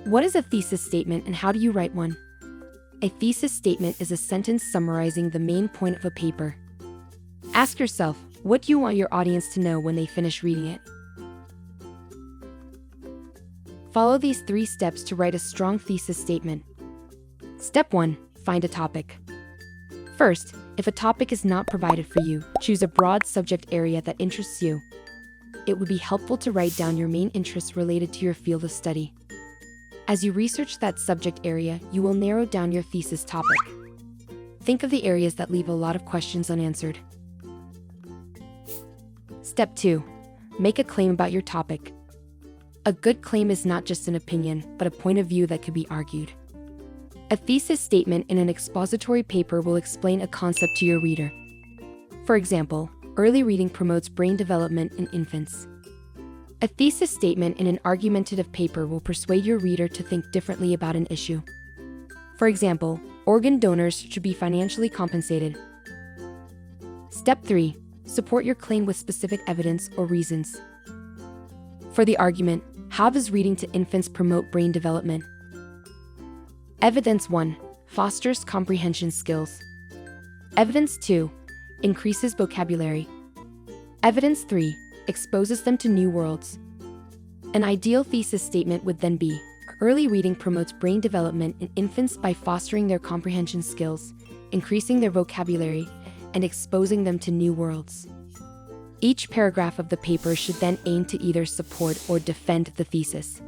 What is a thesis statement and how do you write one? A thesis statement is a sentence summarizing the main point of a paper. Ask yourself, what do you want your audience to know when they finish reading it? Follow these 3 steps to write a strong thesis statement. Step 1. Find a topic. First, if a topic is not provided for you, choose a broad subject area that interests you. It would be helpful to write down your main interests related to your field of study. As you research that subject area, you will narrow down your thesis topic. Think of the areas that leave a lot of questions unanswered. Step 2. Make a claim about your topic. A good claim is not just an opinion, but a point of view that could be argued. A thesis statement in an expository paper will explain a concept to your reader. For example, early reading promotes brain development in infants. A thesis statement in an argumentative paper will persuade your reader to think differently about an issue. For example, organ donors should be financially compensated. Step 3. Support your claim with specific evidence or reasons. For the argument, how does reading to infants promote brain development? Evidence 1. Fosters comprehension skills. Evidence 2. Increases vocabulary. Evidence 3. Exposes them to new worlds. An ideal thesis statement would then be, early reading promotes brain development in infants by fostering their comprehension skills, increasing their vocabulary, and exposing them to new worlds. Each paragraph of the paper should then aim to either support or defend the thesis.